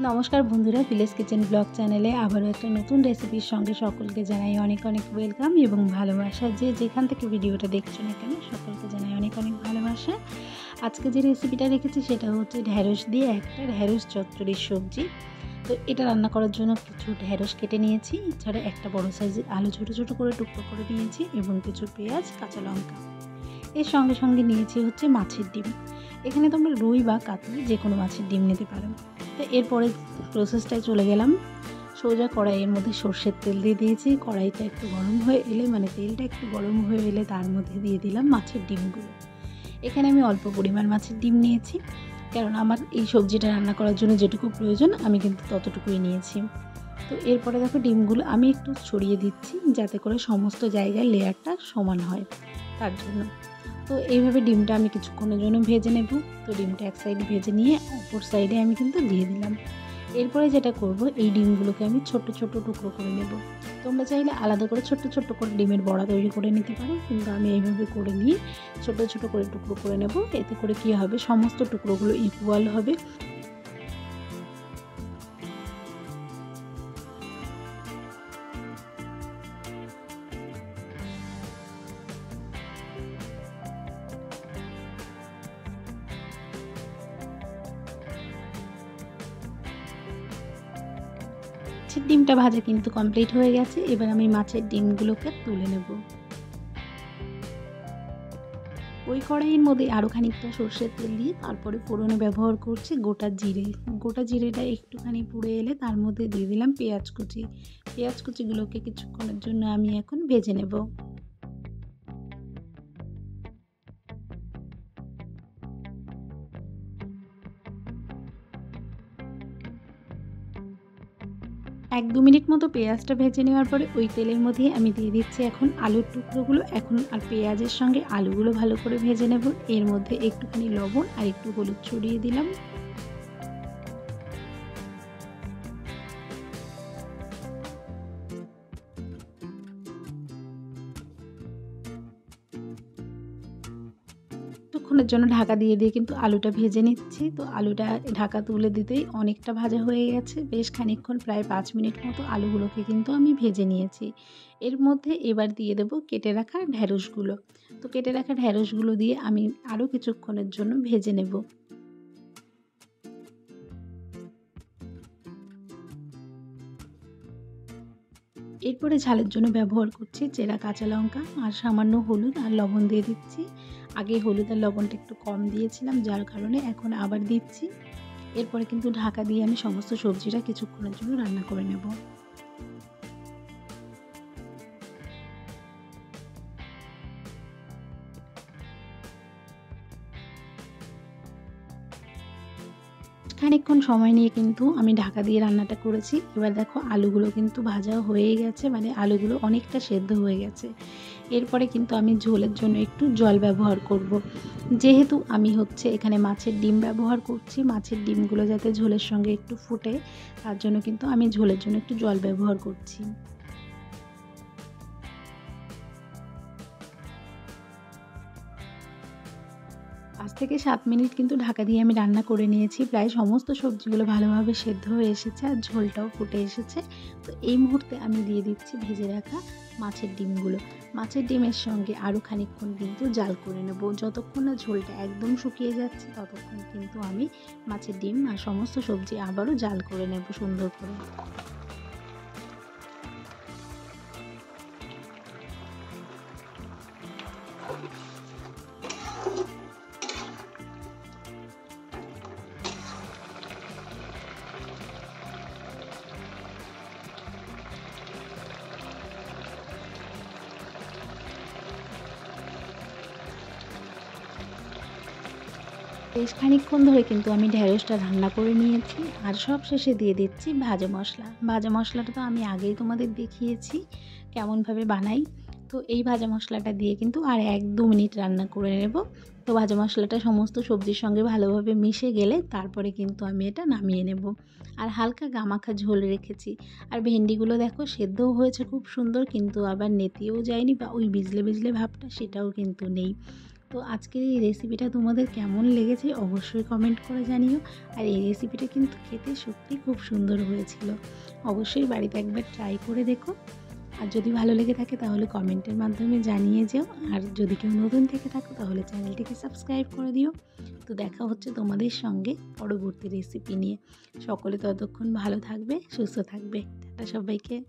নমস্কার বন্ধুরা, village kitchen blog চ্যানেলে আবারও একটা নতুন রেসিপির সঙ্গে সকলকে জানাই অনেক অনেক ওয়েলকাম এবং ভালোবাসা। যে যেখান থেকে ভিডিওটা দেখছো না কেন সকলকে জানাই অনেক অনেক ভালোবাসা। আজকে যে রেসিপিটা রেখেছি সেটা হচ্ছে ঢ্যাঁড়স দিয়ে একটা ঢ্যাঁড়স চচ্চড়ির সবজি। তো এটা রান্না করার জন্য কিছু ঢ্যাঁড়স কেটে নিয়েছি, এছাড়া একটা বড় সাইজের আলু ছোটো ছোটো করে টুকরো করে নিয়েছি এবং কিছু পেঁয়াজ, কাঁচা লঙ্কা। এর সঙ্গে সঙ্গে নিয়েছি হচ্ছে মাছের ডিম। এখানে তোমরা রুই বা কাতলা যে কোনো মাছের ডিম নিতে পারো। তো এরপরে প্রসেসটায় চলে গেলাম। সোজা কড়াইয়ের মধ্যে সর্ষের তেল দিয়ে দিয়েছি। কড়াইটা একটু গরম হয়ে এলে তেলটা একটু গরম হয়ে এলে তার মধ্যে দিয়ে দিলাম মাছের ডিমগুলো। এখানে আমি অল্প পরিমাণ মাছের ডিম নিয়েছি, কারণ আমার এই সবজিটা রান্না করার জন্য যেটুকু প্রয়োজন আমি কিন্তু ততটুকুই নিয়েছি। তো এরপরে দেখো ডিমগুলো আমি একটু ছড়িয়ে দিচ্ছি যাতে করে সমস্ত জায়গায় লেয়ারটা সমান হয়, তার জন্য। তো এইভাবে ডিমটা আমি কিছুক্ষণের জন্য ভেজে নেব। তো ডিমটা এক সাইড ভেজে নিয়ে অপর সাইডে আমি কিন্তু দিয়ে দিলাম। এরপরে যেটা করব, এই ডিমগুলোকে আমি ছোট ছোট টুকরো করে নেব। তোমরা চাইলে আলাদা করে ছোট্ট ছোট্ট করে ডিমের বড়া তৈরি করে নিতে পারো, কিন্তু আমি এইভাবে করে নিয়ে ছোট ছোট করে টুকরো করে নেব। এতে করে কী হবে, সমস্ত টুকরোগুলো ইকুয়াল হবে। মাছের ডিমটা ভাজা কিন্তু কমপ্লিট হয়ে গেছে। এবার আমি মাছের ডিমগুলোকে তুলে নেব। ওই কড়াইয়ের মধ্যে আরও খানিকটা সর্ষের তেল দিয়ে তারপরে ফোড়নে ব্যবহার করছি গোটা জিরেটা একটুখানি পুড়ে এলে তার মধ্যে দিয়ে দিলাম পেঁয়াজ কুচিগুলোকে কিছুক্ষণের জন্য আমি এখন ভেজে নেব। এক দু মিনিট মতো পেঁয়াজটা ভেজে নেওয়ার পরে ওই তেলের মধ্যে আমি দিয়ে দিচ্ছি এখন আলুর টুকরোগুলো। এখন আর পেঁয়াজের সঙ্গে আলুগুলো ভালো করে ভেজে নেব। এর মধ্যে একটুখানি লবণ আর একটু হলুদ ছড়িয়ে দিলাম। কিছুক্ষণের জন্য ঢাকা দিয়ে কিন্তু আলুটা ভেজে নিচ্ছি। তো আলুটা ঢাকা তুলে দিতেই অনেকটা ভাজা হয়ে গেছে। বেশ খানিকক্ষণ, প্রায় 5 মিনিট মতো আলুগুলোকে কিন্তু আমি ভেজে নিয়েছি। এর মধ্যে এবার দিয়ে দেবো কেটে রাখা ঢ্যাঁড়সগুলো। তো কেটে রাখা ঢ্যাঁড়সগুলো দিয়ে আমি আরও কিছুক্ষণের জন্য ভেজে নেব। এরপরে ঝালের জন্য ব্যবহার করছি চেরা কাঁচা লঙ্কা আর সামান্য হলুদ আর লবণ দিয়ে দিচ্ছি। আগে হলুদ আর লবণটা একটু কম দিয়েছিলাম, যার কারণে এখন আবার দিচ্ছি। এরপরে কিন্তু ঢাকা দিয়ে আমি সমস্ত সবজিটা কিছুক্ষণের জন্য রান্না করে নেব। খানিকক্ষণ সময় নিয়ে কিন্তু আমি ঢাকা দিয়ে রান্নাটা করেছি। এবার দেখো আলুগুলো কিন্তু ভাজা হয়ে গেছে, আলুগুলো অনেকটা সেদ্ধ হয়ে গেছে। এরপরে কিন্তু আমি ঝোলের জন্য একটু জল ব্যবহার করব। যেহেতু আমি এখানে মাছের ডিম ব্যবহার করছি, মাছের ডিমগুলো যাতে ঝোলের সঙ্গে একটু ফুটে, তার জন্য কিন্তু আমি ঝোলের জন্য একটু জল ব্যবহার করছি। 5 থেকে 7 মিনিট কিন্তু ঢাকা দিয়ে আমি রান্না করে নিয়েছি। প্রায় সমস্ত সবজিগুলো ভালোভাবে সেদ্ধ হয়ে এসেছে আর ঝোলটাও ফুটে এসেছে। তো এই মুহূর্তে আমি দিয়ে দিচ্ছি ভেজে রাখা মাছের ডিমগুলো। মাছের ডিমের সঙ্গে আরও খানিকক্ষণ কিন্তু জাল করে নেব। যতক্ষণ না ঝোলটা একদম শুকিয়ে যাচ্ছে ততক্ষণ কিন্তু আমি মাছের ডিম আর সমস্ত সবজি আবারও জাল করে নেব সুন্দর করে। বেশ খানিকক্ষণ ধরে কিন্তু আমি ঢ্যাঁড়সটা রান্না করে নিয়েছি আর সব শেষে দিয়ে দিচ্ছি ভাজা মশলা। ভাজা মশলাটা তো আমি আগেই তোমাদের দেখিয়েছি কেমনভাবে বানাই। তো এই ভাজা মশলাটা দিয়ে কিন্তু আর 1-2 মিনিট রান্না করে নেব। তো ভাজা মশলাটা সমস্ত সবজির সঙ্গে ভালোভাবে মিশে গেলে তারপরে কিন্তু আমি এটা নামিয়ে নেব। আর হালকা গামাখা ঝোল রেখেছি। আর ভেন্ডিগুলো দেখো সেদ্ধও হয়েছে খুব সুন্দর, কিন্তু আবার নেতিয়েও যায়নি বা ওই বিজলে বিজলে ভাবটা সেটাও কিন্তু নেই। তো আজকের এই রেসিপিটা তোমাদের কেমন লেগেছে অবশ্যই কমেন্ট করে জানিও। আর এই রেসিপিটা কিন্তু খেতে সত্যি খুব সুন্দর হয়েছিল। অবশ্যই বাড়িতে একবার ট্রাই করে দেখো। আর যদি ভালো লেগে থাকে তাহলে কমেন্টের মাধ্যমে জানিয়ে যেও। আর যদি কেউ নতুন থেকে থাকো তাহলে চ্যানেলটিকে সাবস্ক্রাইব করে দিও। তো দেখা হচ্ছে তোমাদের সঙ্গে পরবর্তী রেসিপি নিয়ে। সকলে ততক্ষণ ভালো থাকবে, সুস্থ থাকবে। টাটা সবাইকে।